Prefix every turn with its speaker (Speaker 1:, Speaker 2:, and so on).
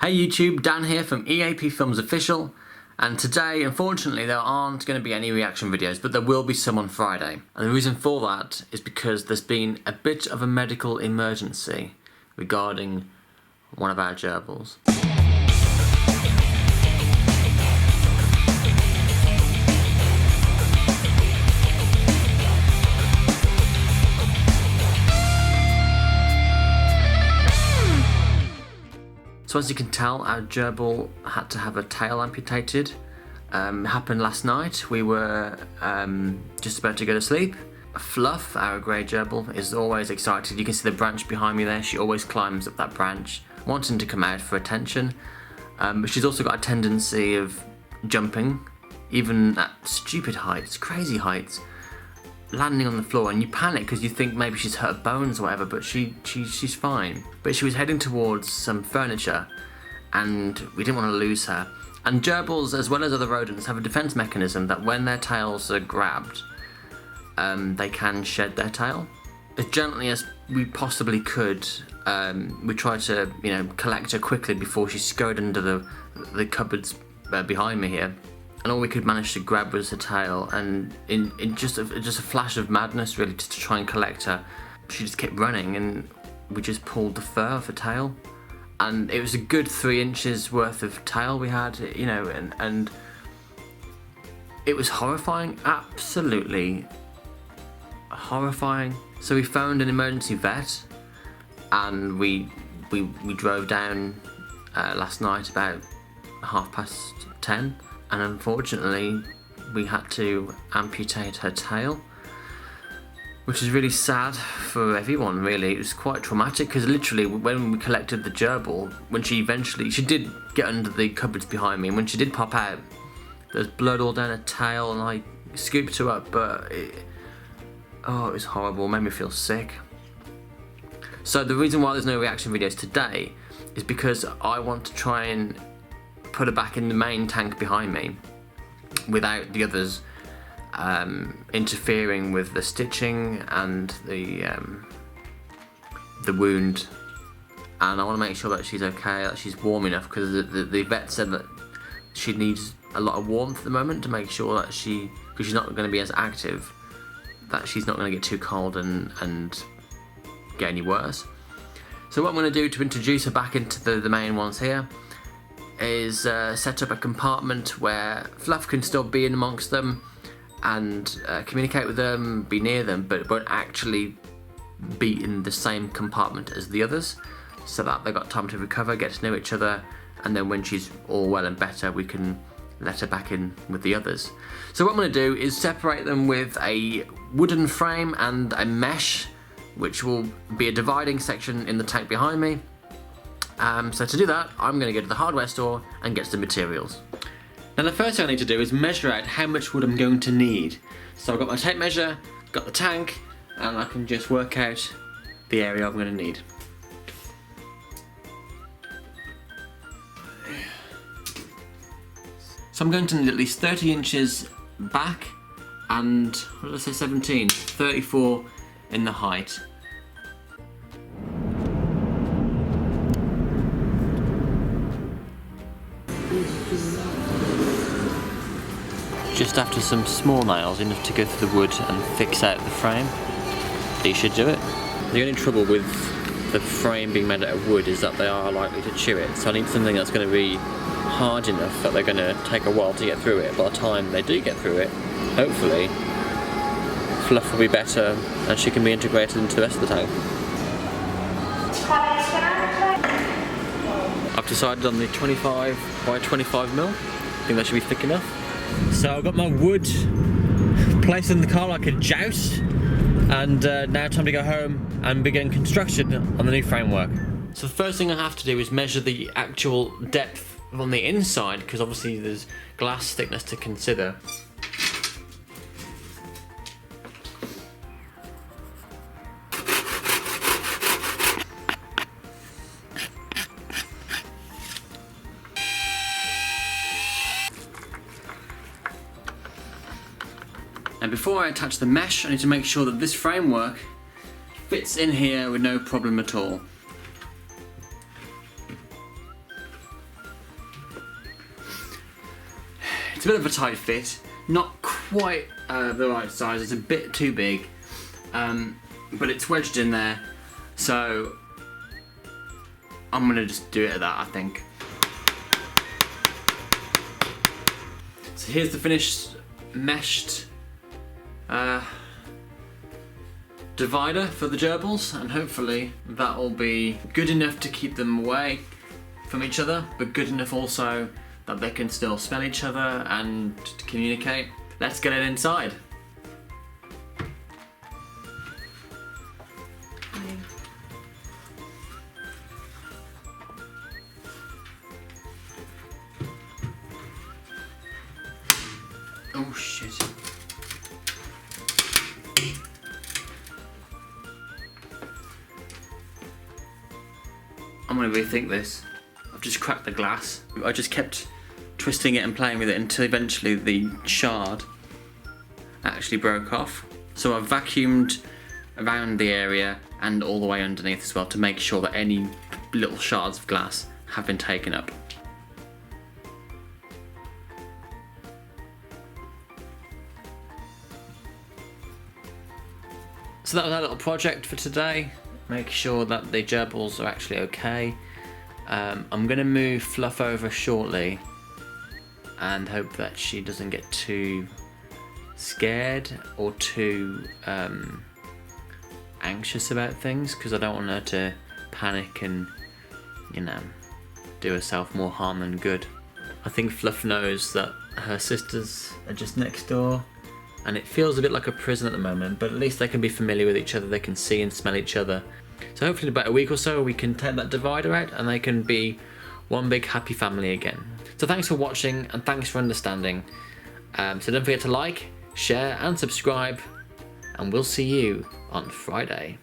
Speaker 1: Hey YouTube, Dan here from EAPFilmsOfficial, and today unfortunately there aren't going to be any reaction videos, but there will be some on Friday. And the reason for that is because there's been a bit of a medical emergency regarding one of our gerbils. So as you can tell, our gerbil had to have a tail amputated. It happened last night. We were just about to go to sleep. Fluff, our grey gerbil, is always excited. You can see the branch behind me there. She always climbs up that branch, wanting to come out for attention. But she's also got a tendency of jumping, even at stupid heights, crazy heights, landing on the floor, and you panic because you think maybe she's hurt bones or whatever, but she's fine. But she was heading towards some furniture and we didn't want to lose her. And gerbils, as well as other rodents, have a defense mechanism that when their tails are grabbed, they can shed their tail. As gently as we possibly could, we tried to, collect her quickly before she scurried under the cupboards behind me here. And all we could manage to grab was her tail, and in just a flash of madness really, just to try and collect her, she just kept running and we just pulled the fur off her tail. And it was a good 3 inches worth of tail we had, and it was horrifying, absolutely horrifying. So we phoned an emergency vet and we drove down last night about 10:30. And unfortunately, we had to amputate her tail, which is really sad for everyone, really. It was quite traumatic because literally when we collected the gerbil, when she did get under the cupboards behind me, and when she did pop out, there's blood all down her tail, and I scooped her up, but it was horrible, it made me feel sick. So the reason why there's no reaction videos today is because I want to try and put her back in the main tank behind me without the others interfering with the stitching and the wound. And I want to make sure that she's okay, that she's warm enough, because the vet said that she needs a lot of warmth at the moment to make sure that because she's not going to be as active, that she's not going to get too cold and get any worse. So what I'm going to do to introduce her back into the main ones here is set up a compartment where Fluff can still be in amongst them and communicate with them, be near them, but it won't actually be in the same compartment as the others, so that they've got time to recover, get to know each other, and then when she's all well and better, we can let her back in with the others. So what I'm going to do is separate them with a wooden frame and a mesh, which will be a dividing section in the tank behind me. So to do that, I'm going to go to the hardware store and get some materials. Now the first thing I need to do is measure out how much wood I'm going to need. So I've got my tape measure, got the tank, and I can just work out the area I'm going to need. So I'm going to need at least 30 inches back and, what did I say, 34 in the height. Just after some small nails, enough to go through the wood and fix out the frame. You should do it. The only trouble with the frame being made out of wood is that they are likely to chew it, so I need something that's going to be hard enough that they're going to take a while to get through it. By the time they do get through it, hopefully Fluff will be better and she can be integrated into the rest of the tank. I've decided on the 25 by 25 mil. I think that should be thick enough. So I've got my wood placed in the car like a joust, and now time to go home and begin construction on the new framework. So the first thing I have to do is measure the actual depth on the inside, because obviously there's glass thickness to consider. And before I attach the mesh, I need to make sure that this framework fits in here with no problem at all. It's a bit of a tight fit, not quite the right size, it's a bit too big, but it's wedged in there, so I'm gonna just do it at that, I think. So here's the finished meshed divider for the gerbils, and hopefully that will be good enough to keep them away from each other, but good enough also that they can still smell each other and to communicate. Let's get it inside. Oh shit. I'm gonna rethink this. I've just cracked the glass. I just kept twisting it and playing with it until eventually the shard actually broke off. So I've vacuumed around the area and all the way underneath as well to make sure that any little shards of glass have been taken up. So that was our little project for today. Make sure that the gerbils are actually okay. I'm going to move Fluff over shortly and hope that she doesn't get too scared or too anxious about things, because I don't want her to panic and, you know, do herself more harm than good. I think Fluff knows that her sisters are just next door, and it feels a bit like a prison at the moment, but at least they can be familiar with each other, they can see and smell each other. So hopefully in about a week or so we can take that divider out and they can be one big happy family again. So thanks for watching and thanks for understanding. So don't forget to like, share and subscribe, and we'll see you on Friday.